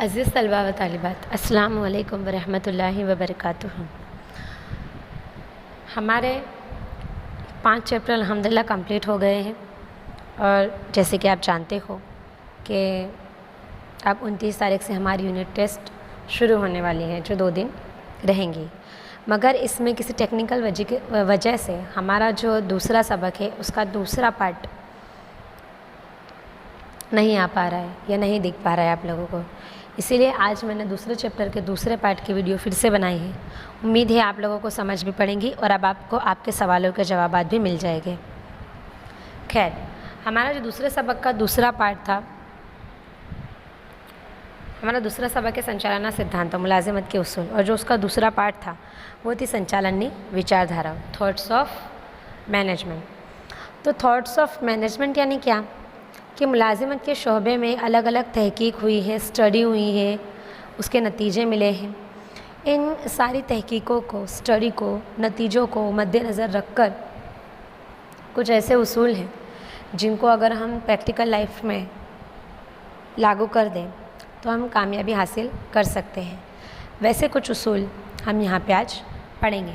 अज़ीज़ तलबा व तालिबात, अस्सलामु अलैकुम वरहमतुल्लाहि वबरकातुहू। हमारे 5 चैप्टर अल्हम्दुलिल्लाह कंप्लीट हो गए हैं और जैसे कि आप जानते हो कि अब 29 तारीख से हमारी यूनिट टेस्ट शुरू होने वाली हैं जो 2 दिन रहेंगी। मगर इसमें किसी टेक्निकल वजह से हमारा जो दूसरा सबक है उसका दूसरा पार्ट नहीं आ पा रहा है या नहीं दिख पा रहा है आप लोगों को। इसीलिए आज मैंने दूसरे चैप्टर के दूसरे पार्ट की वीडियो फिर से बनाई है। उम्मीद है आप लोगों को समझ भी पड़ेंगी और अब आपको आपके सवालों के जवाब भी मिल जाएंगे। खैर, हमारा जो दूसरे सबक का दूसरा पार्ट था, हमारा दूसरा सबक है संचालना सिद्धांत, मुलाजिमत के उसूल, और जो उसका दूसरा पार्ट था वो थी संचालनी विचारधारा, थॉट्स ऑफ मैनेजमेंट। तो थॉट्स ऑफ मैनेजमेंट यानी क्या कि मुलाजिमत के शोबे में अलग अलग तहकीक हुई है, स्टडी हुई है, उसके नतीजे मिले हैं। इन सारी तहकीकों को, स्टडी को, नतीजों को मद्देनज़र रखकर कुछ ऐसे उसूल हैं जिनको अगर हम प्रैक्टिकल लाइफ में लागू कर दें तो हम कामयाबी हासिल कर सकते हैं। वैसे कुछ उसूल हम यहाँ पे आज पढ़ेंगे,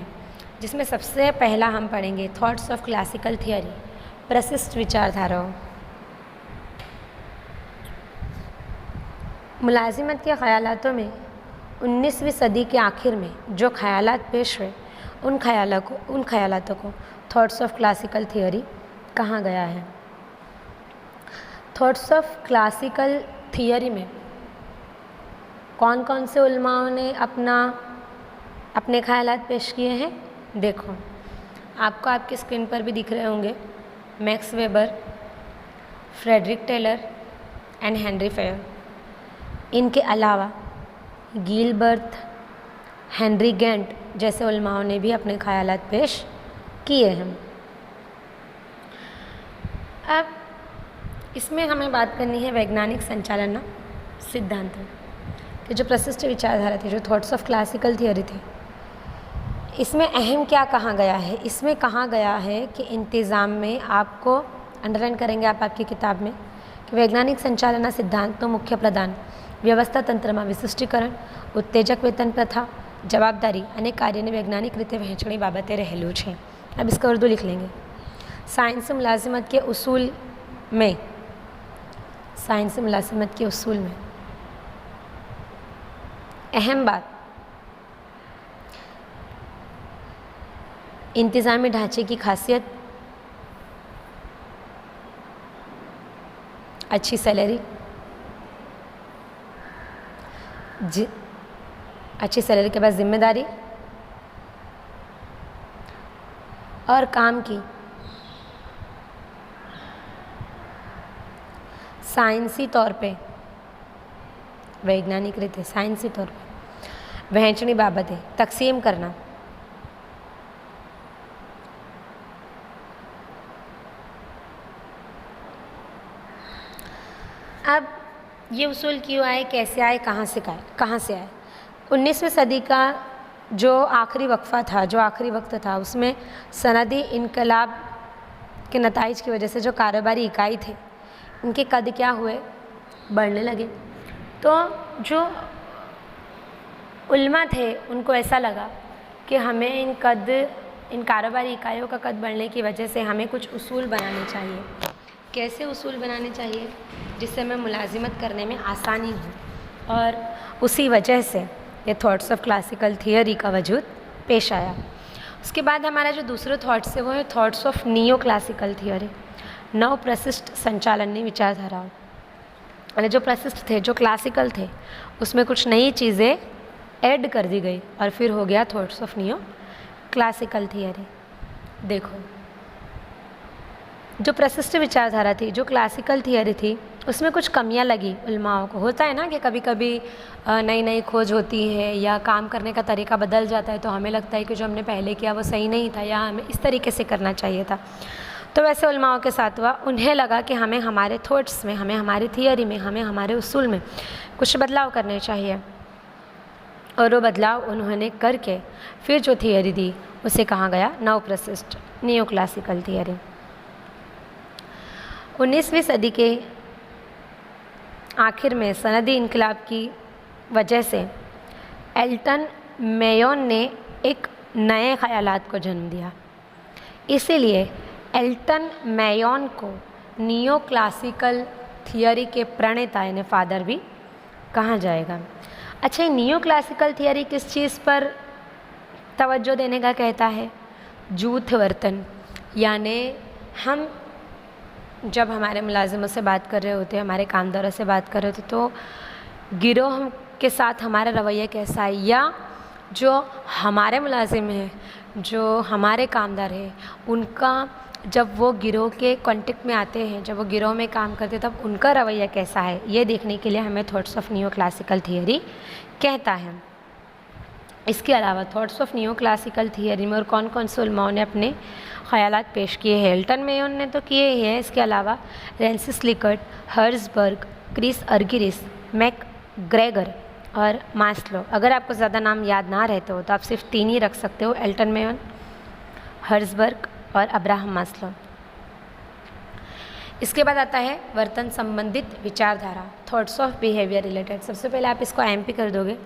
जिसमें सबसे पहला हम पढ़ेंगे थॉट्स ऑफ क्लासिकल थियोरी, प्रशिष्ट विचारधाराओं। मुलाजिमत के ख़यालातों में 19वीं सदी के आखिर में जो ख़यालात पेश हुए उन ख़यालातों को थॉट्स ऑफ क्लासिकल थियोरी कहा गया है। थॉट्स ऑफ क्लासिकल थियोरी में कौन कौन से उलमाओं ने अपने ख़यालात पेश किए हैं, देखो आपको आपकी स्क्रीन पर भी दिख रहे होंगे। Max Weber, Frederick Taylor and Henry Fayol. इनके अलावा गिलबर्ट, हेनरी गेंट जैसे उलमाओं ने भी अपने ख़यालात पेश किए हैं। अब इसमें हमें बात करनी है वैज्ञानिक संचालन सिद्धांतों कि जो प्रशिष्ट विचारधारा थी, जो थॉट्स ऑफ क्लासिकल थियोरी थी, इसमें अहम क्या कहा गया है। इसमें कहा गया है कि इंतज़ाम में, आपको अंडरलाइन करेंगे आप आपकी किताब में, कि वैज्ञानिक संचालन सिद्धांतों मुख्य प्रदान व्यवस्था तंत्र में विशिष्टीकरण, उत्तेजक वेतन प्रथा, जवाबदारी अनेक कार्य वैज्ञानिक रीते वहेंचणी बाबते रहेलू है। अब इसका उर्दू लिख लेंगे। साइंस मुलाजिमत के उसूल में, साइंस मुलाजिमत के उसूल में अहम बात इंतज़ामी ढांचे की खासियत, अच्छी सैलरी, अच्छी सैलरी के बाद जिम्मेदारी और काम की साइंसी तौर पे, वैज्ञानिक रीते साइंसी तौर पे वहेंचणी बाबतें तकसीम करना। अब ये उसूल क्यों आए, कैसे आए, कहाँ से आए। 19वीं सदी का जो आखिरी वक्फा था, जो आखिरी वक्त था, उसमें सनदी इनकलाब के नताइज की वजह से जो कारोबारी इकाई थे इनके कद क्या हुए, बढ़ने लगे। तो जो उल्मा थे उनको ऐसा लगा कि हमें इन कारोबारी इकाइयों का कद बढ़ने की वजह से हमें कुछ उसूल बनाने चाहिए। कैसे उसूल बनाने चाहिए जिससे हमें मुलाजिमत करने में आसानी हो, और उसी वजह से ये थॉट्स ऑफ क्लासिकल थियोरी का वजूद पेश आया। उसके बाद हमारा जो दूसरे थॉट्स है वो है thoughts of neo classical theory, नव प्रशिष्ट संचालनी विचारधाराओं। और जो प्रशिष्ट थे, जो क्लासिकल थे, उसमें कुछ नई चीज़ें ऐड कर दी गई और फिर हो गया thoughts of neo classical theory. देखो, जो प्रशिष्ट विचारधारा थी, जो क्लासिकल थियोरी थी, उसमें कुछ कमियां लगी उलमाओं को। होता है ना कि कभी कभी नई नई खोज होती है या काम करने का तरीका बदल जाता है तो हमें लगता है कि जो हमने पहले किया वो सही नहीं था या हमें इस तरीके से करना चाहिए था। तो वैसे उलमाओं के साथ हुआ, उन्हें लगा कि हमें हमारे थॉट्स में, हमें हमारी थियोरी में, हमें हमारे उसूल में कुछ बदलाव करने चाहिए। और वो बदलाव उन्होंने करके फिर जो थियोरी दी उसे कहा गया नव प्रशिष्ट, नियो क्लासिकल थियोरी। 19वीं सदी के आखिर में सनदी इनकलाब की वजह से एल्टन मेयोन ने एक नए ख़यालात को जन्म दिया। इसीलिए एल्टन मेयोन को नियो क्लासिकल थियोरी के प्रणेता यानी फादर भी कहा जाएगा। अच्छा, ये नियो क्लासिकल थियोरी किस चीज़ पर तवज्जो देने का कहता है? जूथ वर्तन, यानी हम जब हमारे मुलाजिमों से बात कर रहे होते हैं, हमारे कामदारों से बात कर रहे होते, तो गिरोह के साथ हमारा रवैया कैसा है, या जो हमारे मुलाजिम हैं, जो हमारे कामदार हैं, उनका जब वो गिरोह के कॉन्टेक्ट में आते हैं, जब वो गिरोह में काम करते हैं, तब उनका रवैया कैसा है, ये देखने के लिए हमें thoughts of neo classical theory कहता है। इसके अलावा thoughts of neo classical theory में और कौन कौन से उलमाओं ने अपने ख़यालात पेश किए हैं? एल्टन मेयोन ने तो किए ही हैं। इसके अलावा Rensis Likert, Herzberg, Chris Argyris, McGregor और मास्लो। अगर आपको ज़्यादा नाम याद ना रहते हो तो आप सिर्फ 3 ही रख सकते हो, एल्टन मेयोन, हर्ज़बर्ग और अब्राहम मास्लो। इसके बाद आता है वर्तन संबंधित विचारधारा, थॉट्स ऑफ बिहेवियर रिलेटेड। सबसे पहले आप इसको एमपी कर दोगे।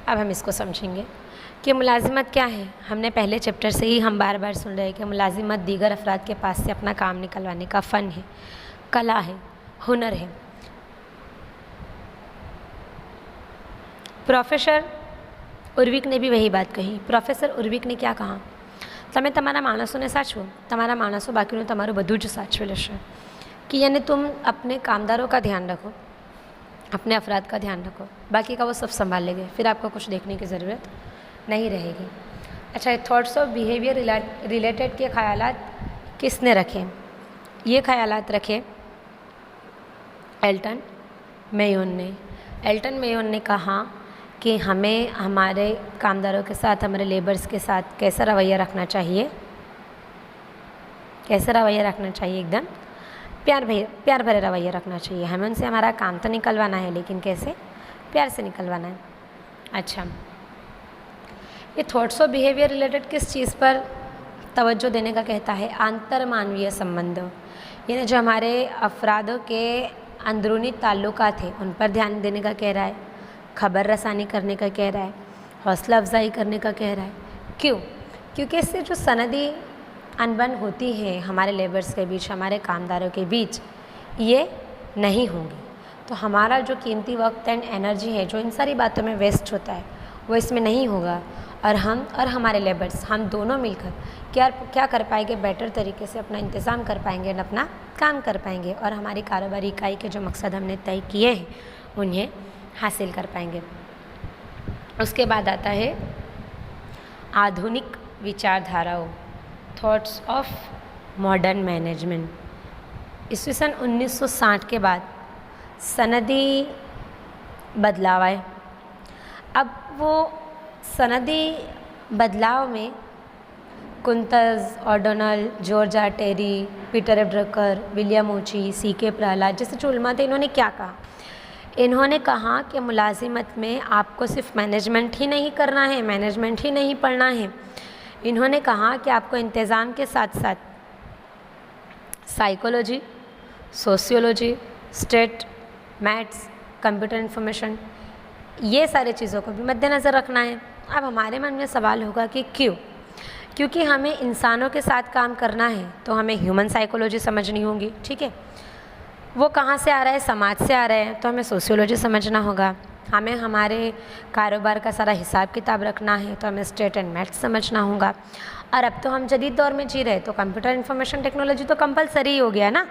अब हम इसको समझेंगे कि मुलाजिमत क्या है। हमने पहले चैप्टर से ही हम बार बार सुन रहे हैं कि मुलाजिमत दीगर अफराद के पास से अपना काम निकलवाने का फ़न है, कला है, हुनर है। प्रोफेसर उर्विक ने भी वही बात कही। प्रोफेसर उर्विक ने क्या कहा? તમે તમારા માણસોને સાચવો, તમારા માણસો બાકીનું તમારું બધું જ સાચવી લેશે। कि यानी तुम अपने कामदारों का ध्यान रखो, अपने अफराद का ध्यान रखो, बाकी का वो सब संभाल लेंगे, फिर आपको कुछ देखने की ज़रूरत नहीं रहेगी। अच्छा, थॉट्स ऑफ बिहेवियर रिलेटेड के ख़यालात किसने रखे? ये ख़यालात रखे एल्टन मेयोन ने। एल्टन मेयोन ने कहा कि हमें हमारे कामदारों के साथ, हमारे लेबर्स के साथ कैसा रवैया रखना चाहिए, कैसा रवैया रखना चाहिए? एकदम प्यार भरे रवैया रखना चाहिए। हमें उनसे हमारा काम तो निकलवाना है, लेकिन कैसे? प्यार से निकलवाना है। अच्छा, ये थॉट्स ऑफ बिहेवियर रिलेटेड किस चीज़ पर तवज्जो देने का कहता है? आंतर मानवीय संबंध, यानी जो हमारे अफरादों के अंदरूनी ताल्लुकात थे उन पर ध्यान देने का कह रहा है, खबर रसानी करने का कह रहा है, हौसला अफजाई करने का कह रहा है। क्यों? क्योंकि इससे जो सनदी अनबन होती है हमारे लेबर्स के बीच, हमारे कामदारों के बीच, ये नहीं होंगी। तो हमारा जो कीमती वक्त एंड एनर्जी है जो इन सारी बातों में वेस्ट होता है, वो इसमें नहीं होगा। और हम और हमारे लेबर्स, हम दोनों मिलकर क्या कर पाएंगे? बेटर तरीके से अपना इंतज़ाम कर पाएंगे और अपना काम कर पाएंगे, और हमारी कारोबारी इकाई के जो मकसद हमने तय किए हैं उन्हें हासिल कर पाएंगे। उसके बाद आता है आधुनिक विचारधाराओं, थॉट्स ऑफ मॉडर्न मैनेजमेंट। ईस्वी सन 1960 के बाद सनदी बदलाव आए। अब वो सनदी बदलाव में Koontz, O'Donnell, George R Terry, Peter Drucker, William Ouchi, C.K. Prahalad जैसे जो उलमा थे, इन्होंने क्या कहा? इन्होंने कहा कि मुलाजिमत में आपको सिर्फ मैनेजमेंट ही नहीं करना है, मैनेजमेंट ही नहीं पढ़ना है। इन्होंने कहा कि आपको इंतज़ाम के साथ साथ psychology, sociology, state, maths, computer information, ये सारी चीज़ों को भी मद्देनज़र रखना है। अब हमारे मन में सवाल होगा कि क्यों? क्योंकि हमें इंसानों के साथ काम करना है तो हमें ह्यूमन साइकोलॉजी समझनी होगी, ठीक है। वो कहाँ से आ रहा है? समाज से आ रहा है, तो हमें सोशियोलॉजी समझना होगा। हमें हमारे कारोबार का सारा हिसाब किताब रखना है तो हमें स्टेट एंड मैथ्स समझना होगा। और अब तो हम जदीद दौर में जी रहे, तो कंप्यूटर इंफॉर्मेशन टेक्नोलॉजी तो कंपलसरी हो गया ना,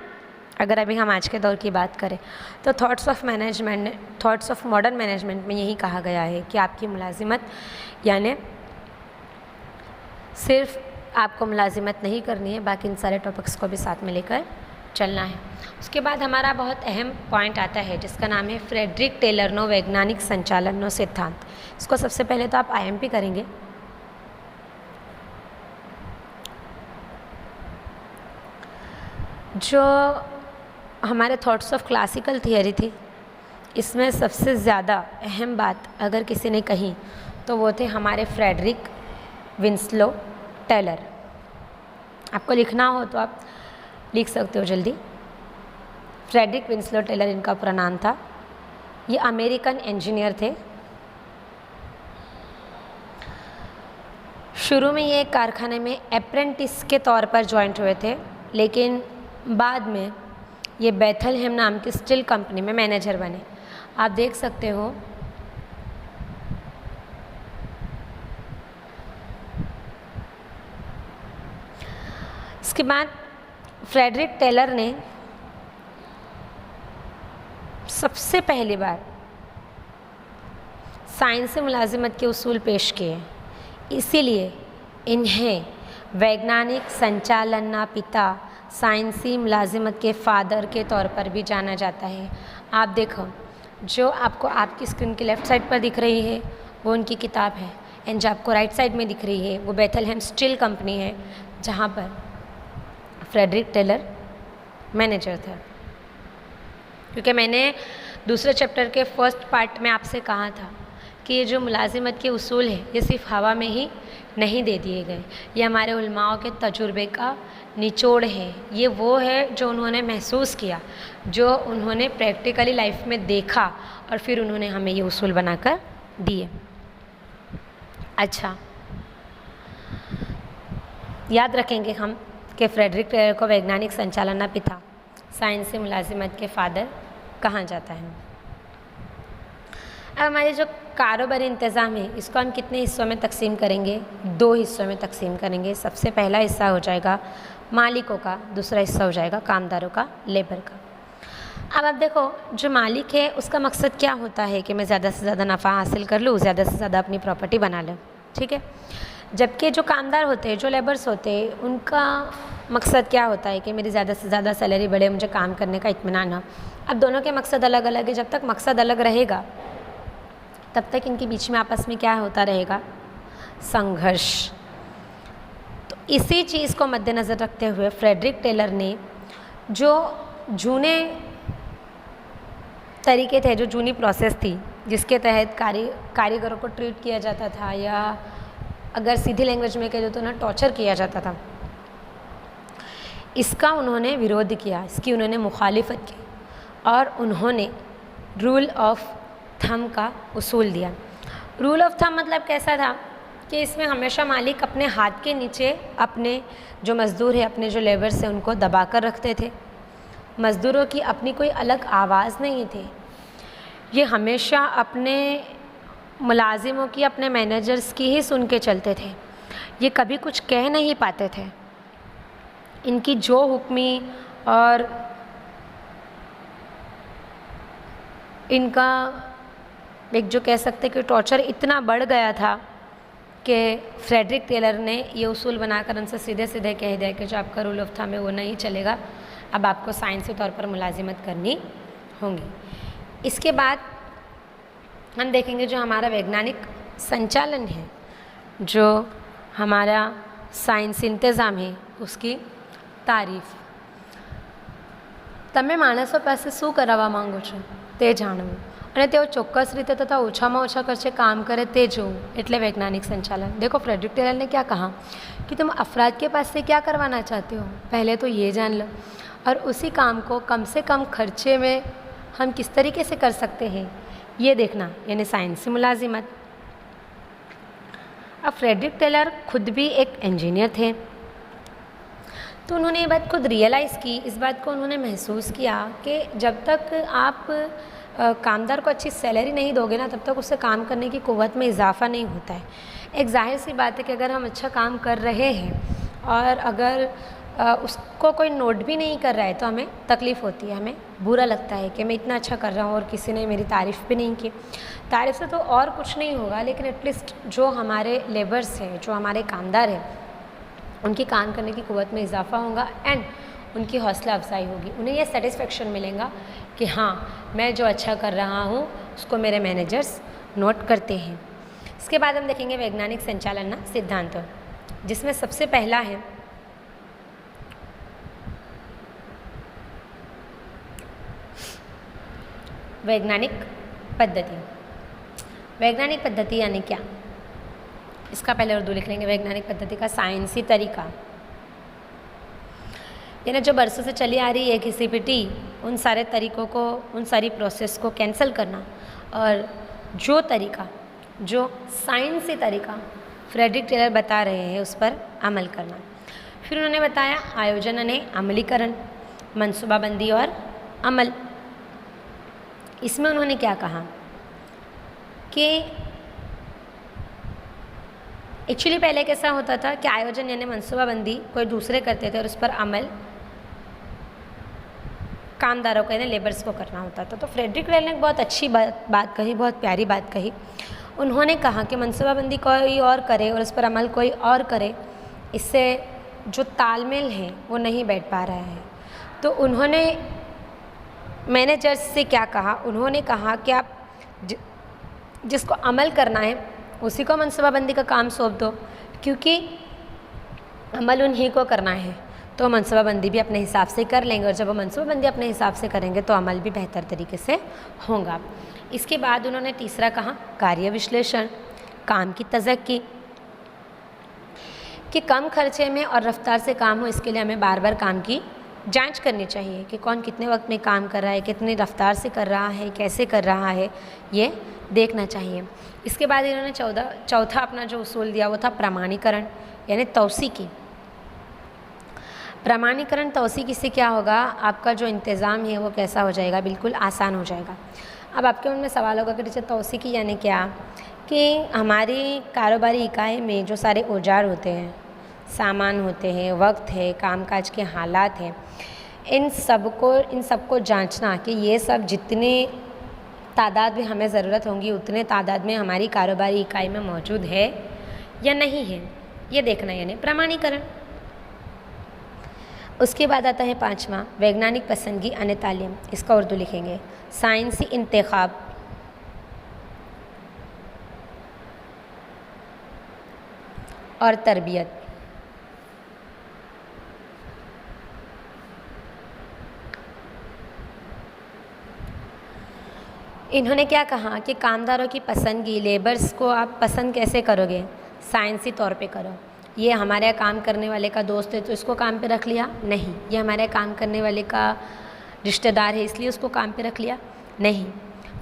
अगर अभी हम आज के दौर की बात करें। तो thoughts of management, thoughts of modern management में यही कहा गया है कि आपकी मुलाजिमत, यानी सिर्फ आपको मुलाजिमत नहीं करनी है, बाकी इन सारे टॉपिक्स को भी साथ में लेकर चलना है। उसके बाद हमारा बहुत अहम पॉइंट आता है जिसका नाम है फ्रेडरिक टेलरनो वैज्ञानिक संचालनो सिद्धांत। इसको सबसे पहले तो आप IMP करेंगे। जो हमारे थॉट्स ऑफ क्लासिकल थियरी थी, इसमें सबसे ज़्यादा अहम बात अगर किसी ने कही तो वो थे हमारे फ्रेडरिक विंस्लो टेलर। आपको लिखना हो तो आप लिख सकते हो जल्दी, फ्रेडरिक विंसलो टेलर इनका पूरा नाम था। ये अमेरिकन इंजीनियर थे। शुरू में ये एक कारखाने में अप्रेंटिस के तौर पर ज्वाइंट हुए थे, लेकिन बाद में ये बेथलहेम नाम की स्टील कंपनी में मैनेजर बने। आप देख सकते हो इसके बाद फ्रेडरिक टेलर ने सबसे पहली बार साइंसी मुलाजिमत के उसूल पेश किए, इसीलिए इन्हें वैज्ञानिक संचालन पिता, साइंसी मुलाजिमत के फादर के तौर पर भी जाना जाता है। आप देखो, जो आपको आपकी स्क्रीन की लेफ़्ट साइड पर दिख रही है वो उनकी किताब है, एंड जो आपको राइट साइड में दिख रही है वो बेथलहेम स्टील कंपनी है, जहाँ पर फ्रेडरिक टेलर मैनेजर थे। क्योंकि मैंने दूसरे चैप्टर के फर्स्ट पार्ट में आपसे कहा था कि ये जो मुलाजिमत के उसूल हैं ये सिर्फ हवा में ही नहीं दे दिए गए, ये हमारे उलमाओं के तजुर्बे का निचोड़ है। ये वो है जो उन्होंने महसूस किया, जो उन्होंने प्रैक्टिकली लाइफ में देखा, और फिर उन्होंने हमें ये उसूल बनाकर दिए। अच्छा, याद रखेंगे हम कि फ्रेडरिक टेलर को वैज्ञानिक संचालन पिता, साइंसी मुलाजिमत के फादर कहा जाता है। अब हमारे जो कारोबारी इंतज़ाम है इसको हम कितने हिस्सों में तकसीम करेंगे? 2 हिस्सों में तकसीम करेंगे। सबसे पहला हिस्सा हो जाएगा मालिकों का, दूसरा हिस्सा हो जाएगा कामदारों का, लेबर का। अब आप देखो, जो मालिक है उसका मकसद क्या होता है कि मैं ज़्यादा से ज़्यादा नफ़ा हासिल कर लूँ, ज़्यादा से ज़्यादा अपनी प्रॉपर्टी बना लूँ, ठीक है। जबकि जो कामदार होते हैं, जो लेबर्स होते हैं, उनका मकसद क्या होता है कि मेरी ज़्यादा से ज़्यादा सैलरी बढ़े, मुझे काम करने का इत्मीनान हो। अब दोनों के मकसद अलग अलग है। जब तक मकसद अलग रहेगा तब तक इनके बीच में आपस में क्या होता रहेगा? संघर्ष। तो इसी चीज़ को मद्देनज़र रखते हुए फ्रेडरिक टेलर ने जो जूने तरीके थे, जो जूनी प्रोसेस थी जिसके तहत कारीगरों को ट्रीट किया जाता था, या अगर सीधी लैंग्वेज में कहे तो ना टॉर्चर किया जाता था, इसका उन्होंने विरोध किया, इसकी उन्होंने मुखालिफत की, और उन्होंने रूल ऑफ थंब का उसूल दिया। रूल ऑफ थंब मतलब कैसा था कि इसमें हमेशा मालिक अपने हाथ के नीचे अपने जो मज़दूर है, अपने जो लेबर्स हैं, उनको दबा कर रखते थे। मज़दूरों की अपनी कोई अलग आवाज़ नहीं थी, ये हमेशा अपने मुलाजिमों की, अपने मैनेजर्स की ही सुन के चलते थे। ये कभी कुछ कह नहीं पाते थे। इनकी जो हुक्मी और इनका एक जो कह सकते कि टॉर्चर इतना बढ़ गया था कि फ्रेडरिक टेलर ने ये उसूल बनाकर उनसे सीधे सीधे कह दिया कि जो आपका रूल ऑफ थंब है वो नहीं चलेगा, अब आपको साइंसी तौर पर मुलाजिमत करनी होगी। इसके बाद हम देखेंगे जो हमारा वैज्ञानिक संचालन है, जो हमारा साइंस इंतज़ाम है, उसकी તારીફ। તમે માણસો પાસે શું કરાવવા માંગો છો તે જાણવું, અને તેઓ ચોક્કસ રીતે તથા ઓછામાં ઓછા ખર્ચે काम करे તે જોવું, એટલે वैज्ञानिक संचालन। देखो, फ्रेडरिक टेलर ने क्या कहा कि तुम अफराद के पास से क्या करवाना चाहते हो, पहले तो ये जान लो, और उसी काम को कम से कम खर्चे में हम किस तरीके से कर सकते हैं ये देखना, यानी साइंसी मुलाजिमत। अब फ्रेडरिक टेलर खुद भी एक इंजीनियर थे, तो उन्होंने ये बात खुद रियलाइज़ की, इस बात को उन्होंने महसूस किया कि जब तक आप कामदार को अच्छी सैलरी नहीं दोगे ना, तब तक उससे काम करने की क़ुव्वत में इजाफ़ा नहीं होता है। एक जाहिर सी बात है कि अगर हम अच्छा काम कर रहे हैं और अगर उसको कोई नोट भी नहीं कर रहा है तो हमें तकलीफ़ होती है, हमें बुरा लगता है कि मैं इतना अच्छा कर रहा हूँ और किसी ने मेरी तारीफ़ भी नहीं की। तारीफ़ से तो और कुछ नहीं होगा, लेकिन एटलीस्ट जो हमारे लेबर्स हैं, जो हमारे कामदार हैं, उनकी काम करने की क़ुव्वत में इजाफ़ा होगा एंड उनकी हौसला अफजाई होगी। उन्हें यह सेटिस्फेक्शन मिलेगा कि हाँ, मैं जो अच्छा कर रहा हूँ उसको मेरे मैनेजर्स नोट करते हैं। इसके बाद हम देखेंगे वैज्ञानिक संचालन सिद्धांत, जिसमें सबसे पहला है वैज्ञानिक पद्धति। वैज्ञानिक पद्धति यानी क्या, इसका पहले उर्दू लिख लेंगे। वैज्ञानिक पद्धति का साइंसी तरीका, यानी जो बरसों से चली आ रही है घिसी पिटी उन सारे तरीक़ों को, उन सारी प्रोसेस को कैंसिल करना और जो तरीक़ा, जो साइंसी तरीक़ा फ्रेडरिक टेलर बता रहे हैं उस पर अमल करना। फिर उन्होंने बताया आयोजन यानी अमलीकरण, मनसूबाबंदी और अमल। इसमें उन्होंने क्या कहा कि एक्चुअली पहले कैसा होता था कि आयोजन यानी मनसूबाबंदी कोई दूसरे करते थे और उस पर अमल कामदारों को यानी लेबर्स को करना होता था। तो फ्रेडरिक टेलर ने एक बहुत अच्छी बात कही, बहुत प्यारी बात कही। उन्होंने कहा कि मनसूबाबंदी कोई और करे और उस पर अमल कोई और करे, इससे जो तालमेल है वो नहीं बैठ पा रहा है। तो उन्होंने मैनेजर्स से क्या कहा, उन्होंने कहा कि आप जिसको अमल करना है उसी को मनसूबाबंदी का काम सौंप दो, क्योंकि अमल उन्हीं को करना है। तो मनसूबाबंदी भी अपने हिसाब से कर लेंगे और जब वो मनसूबाबंदी अपने हिसाब से करेंगे तो अमल भी बेहतर तरीके से होगा। इसके बाद उन्होंने तीसरा कहा कार्य विश्लेषण, काम की तज़क्की, कि कम खर्चे में और रफ्तार से काम हो, इसके लिए हमें बार बार काम की जांच करनी चाहिए कि कौन कितने वक्त में काम कर रहा है, कितनी रफ्तार से कर रहा है, कैसे कर रहा है, ये देखना चाहिए। इसके बाद इन्होंने चौथा अपना जो उसूल दिया वो था प्रमाणीकरण यानी तौसीकी। प्रमाणीकरण तौसीकी से क्या होगा, आपका जो इंतज़ाम है वो कैसा हो जाएगा, बिल्कुल आसान हो जाएगा। अब आपके मन में सवाल होगा कि टीचर तौसीकी यानी क्या, कि हमारी कारोबारी इकाई में जो सारे औजार होते हैं, सामान होते हैं, वक्त है, कामकाज के हालात हैं, इन सबको जांचना कि ये सब जितने तादाद में हमें ज़रूरत होंगी उतने तादाद में हमारी कारोबारी इकाई में मौजूद है या नहीं है, ये देखना यानी प्रमाणीकरण। उसके बाद आता है पांचवा वैज्ञानिक पसंदगी अने तालीम, इसका उर्दू लिखेंगे साइंसी इंतखाब और तरबियत। इन्होंने क्या कहा कि कामदारों की पसंदगी, लेबर्स को आप पसंद कैसे करोगे, साइंसी तौर पे करो। ये हमारे यहाँ काम करने वाले का दोस्त है तो इसको काम पे रख लिया, नहीं। ये हमारे यहाँ काम करने वाले का रिश्तेदार है इसलिए उसको काम पे रख लिया, नहीं।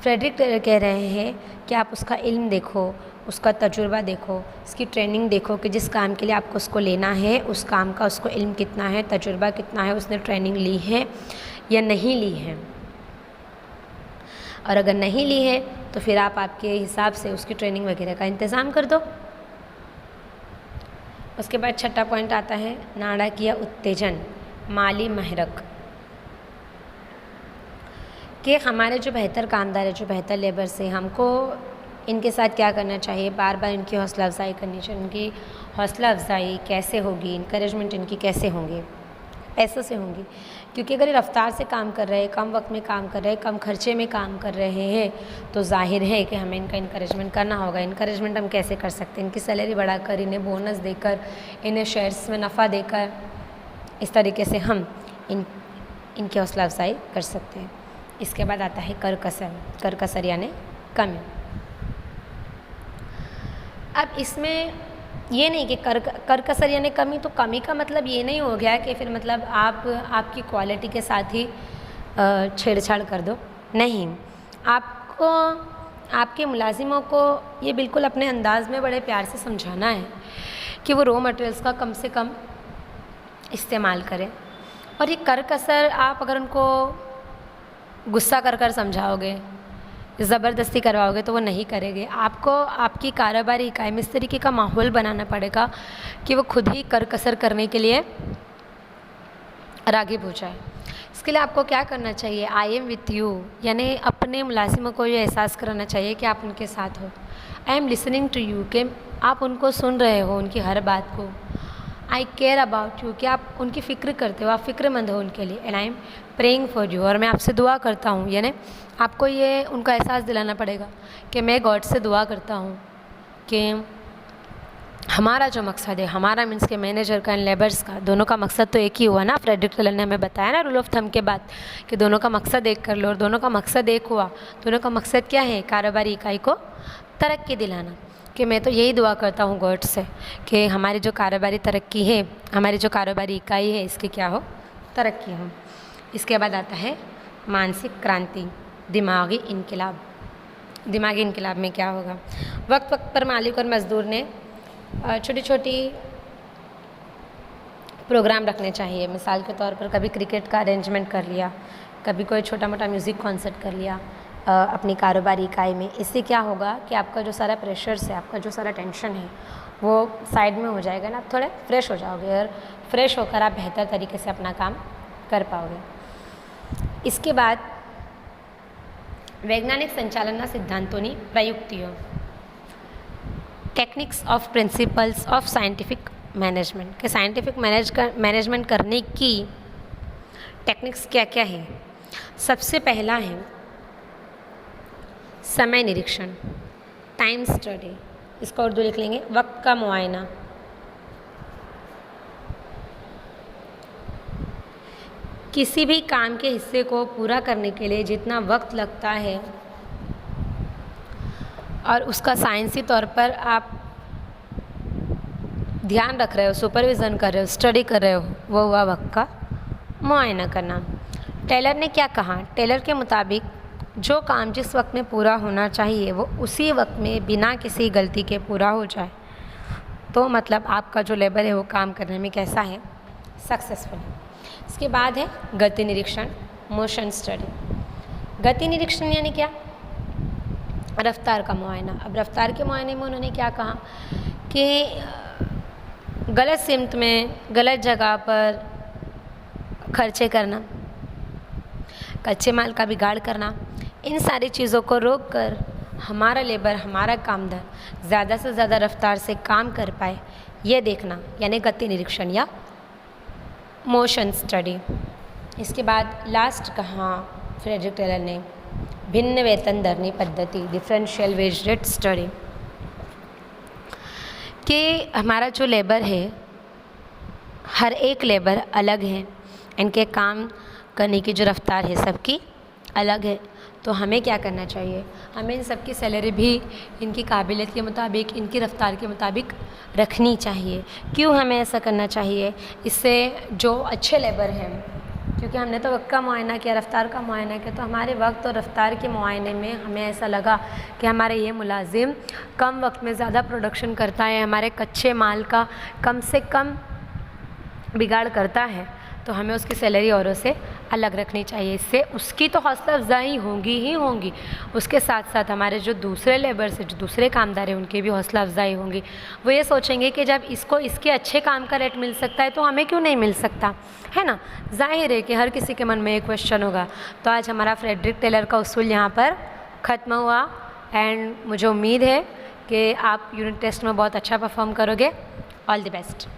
फ्रेडरिक टेलर कह रहे हैं कि आप उसका इल्म देखो, उसका तजुर्बा देखो, उसकी ट्रेनिंग देखो कि जिस काम के लिए आपको उसको लेना है उस काम का उसको इल्म कितना है, तजुर्बा कितना है, उसने ट्रेनिंग ली है या नहीं ली है। और अगर नहीं ली है तो फिर आप आपके हिसाब से उसकी ट्रेनिंग वगैरह का इंतज़ाम कर दो। उसके बाद छठा पॉइंट आता है नाणाकीय उत्तेजन, माली महरक, कि हमारे जो बेहतर कामदार है, जो बेहतर लेबर्स हैं, हमको इनके साथ क्या करना चाहिए, बार बार इनकी हौसला अफजाई करनी चाहिए। इनकी हौसला अफजाई कैसे होगी, इनकरेजमेंट इनकी कैसे होंगी, पैसों से होंगी। क्योंकि अगर ये रफ्तार से काम कर रहे हैं, कम वक्त में काम कर रहे हैं, कम खर्चे में काम कर रहे हैं, तो जाहिर है कि हमें इनका इनकरेजमेंट करना होगा। इनकरेजमेंट हम कैसे कर सकते हैं, इनकी सैलरी बढ़ाकर, इन्हें बोनस देकर, इन्हें शेयर्स में नफ़ा देकर, इस तरीके से हम इनकी हौसला अफजाई कर सकते हैं। इसके बाद आता है कर कसर यानी कमी। अब इसमें ये नहीं कि कर कसर यानी कमी, तो कमी का मतलब ये नहीं हो गया कि फिर मतलब आप आपकी क्वालिटी के साथ ही छेड़छाड़ कर दो, नहीं। आपको आपके मुलाजिमों को ये बिल्कुल अपने अंदाज में बड़े प्यार से समझाना है कि वो रॉ मटेरियल्स का कम से कम इस्तेमाल करें। और ये कर कसर आप अगर उनको गुस्सा कर समझाओगे, ज़बरदस्ती करवाओगे तो वो नहीं करेंगे। आपको आपकी कारोबारी इकाई में इस तरीके का माहौल बनाना पड़ेगा कि वो खुद ही कर कसर करने के लिए राग़िब हो जाए। इसके लिए आपको क्या करना चाहिए, आई एम विथ यू, यानी अपने मुलाजिमों को ये एहसास कराना चाहिए कि आप उनके साथ हो। I am listening to you, कि आप उनको सुन रहे हो, उनकी हर बात को। आई केयर अबाउट यू, कि आप उनकी फ़िक्र करते हो, आप फ़िक्रमंद हो उनके लिए। And I am praying for you, और मैं आपसे दुआ करता हूँ। यानी आपको ये उनका एहसास दिलाना पड़ेगा कि मैं गॉड से दुआ करता हूँ कि हमारा जो मकसद है, हमारा मीन्स के मैनेजर का एंड लेबर्स का, दोनों का मकसद तो एक ही हुआ ना। फ्रेडरिक टेलर ने हमें बताया ना रूल ऑफ थंब के बाद कि दोनों का मकसद एक कर लो, और दोनों का मकसद एक हुआ। दोनों का मकसद क्या है, कारोबारी इकाई को तरक्की दिलाना। कि मैं तो यही दुआ करता हूँ गॉड से कि हमारी जो कारोबारी तरक्की है, हमारी जो कारोबारी इकाई है, इसकी क्या हो, तरक्की हो। इसके बाद आता है मानसिक क्रांति, दिमागी इनकलाब। दिमागी इनकलाब में क्या होगा? वक्त वक्त पर मालिक और मज़दूर ने छोटी छोटी प्रोग्राम रखने चाहिए। मिसाल के तौर पर कभी क्रिकेट का अरेंजमेंट कर लिया, कभी कोई छोटा मोटा म्यूज़िक कॉन्सर्ट कर लिया अपनी कारोबारी इकाई में। इससे क्या होगा कि आपका जो सारा प्रेशर्स है, आपका जो सारा टेंशन है वो साइड में हो जाएगा ना, आप थोड़े फ्रेश हो जाओगे और फ्रेश होकर आप बेहतर तरीके से अपना काम कर पाओगे। इसके बाद वैज्ञानिक संचालनના સિદ્ધાંતોની પ્રયુક્તિઓ, techniques of principles of scientific management, कि साइंटिफिक मैनेजमेंट करने की टेक्निक्स क्या क्या है। सबसे पहला है समय निरीक्षण, टाइम स्टडी। इसका उर्दू लिख लेंगे वक्त का मुआयना। किसी भी काम के हिस्से को पूरा करने के लिए जितना वक्त लगता है और उसका साइंसी तौर पर आप ध्यान रख रहे हो, सुपरविज़न कर रहे हो, स्टडी कर रहे हो, वो हुआ वक्त का मुआयना करना। टेलर ने क्या कहा? टेलर के मुताबिक जो काम जिस वक्त में पूरा होना चाहिए वो उसी वक्त में बिना किसी गलती के पूरा हो जाए तो मतलब आपका जो लेबर है वो काम करने में कैसा है? सक्सेसफुल है। इसके बाद है गति निरीक्षण, मोशन स्टडी। गति निरीक्षण यानी क्या? रफ्तार का मुआयना। अब रफ्तार के मुआयने में उन्होंने क्या कहा कि गलत सिमत में गलत जगह पर खर्चे करना, कच्चे माल का बिगाड़ करना, इन सारी चीज़ों को रोक कर हमारा लेबर, हमारा कामदार ज़्यादा से ज़्यादा रफ्तार से काम कर पाए, ये देखना यानी गति निरीक्षण या मोशन स्टडी। इसके बाद लास्ट कहा फ्रेडरिक टेलर ने भिन्न वेतन दरनी पद्धति, डिफरेंशियल वेज रेट स्टडी, कि हमारा जो लेबर है, हर एक लेबर अलग है, इनके काम करने की जो रफ्तार है सबकी अलग है। तो हमें क्या करना चाहिए? हमें इन सबकी सैलरी भी इनकी काबिलियत के मुताबिक, इनकी रफ्तार के मुताबिक रखनी चाहिए। क्यों हमें ऐसा करना चाहिए? इससे जो अच्छे लेबर हैं, क्योंकि हमने तो वक्त का मुआयना किया, रफ्तार का मुआयना किया, तो हमारे वक्त और रफ्तार के मुआयने में हमें ऐसा लगा कि हमारे ये मुलाजिम कम वक्त में ज़्यादा प्रोडक्शन करता है, हमारे कच्चे माल का कम से कम बिगाड़ करता है, तो हमें उसकी सैलरी औरों से अलग रखनी चाहिए। इससे उसकी तो हौसला अफजाई होंगी ही होंगी, उसके साथ साथ हमारे जो दूसरे लेबर्स हैं, जो दूसरे कामदार हैं, उनकी भी हौसला अफजाई होंगी। वो ये सोचेंगे कि जब इसको इसके अच्छे काम का रेट मिल सकता है तो हमें क्यों नहीं मिल सकता, है ना। जाहिर है कि हर किसी के मन में एक क्वेश्चन होगा। तो आज हमारा फ्रेडरिक टेलर का उसूल यहाँ पर ख़त्म हुआ एंड मुझे उम्मीद है कि आप यूनिट टेस्ट में बहुत अच्छा परफॉर्म करोगे। All the best.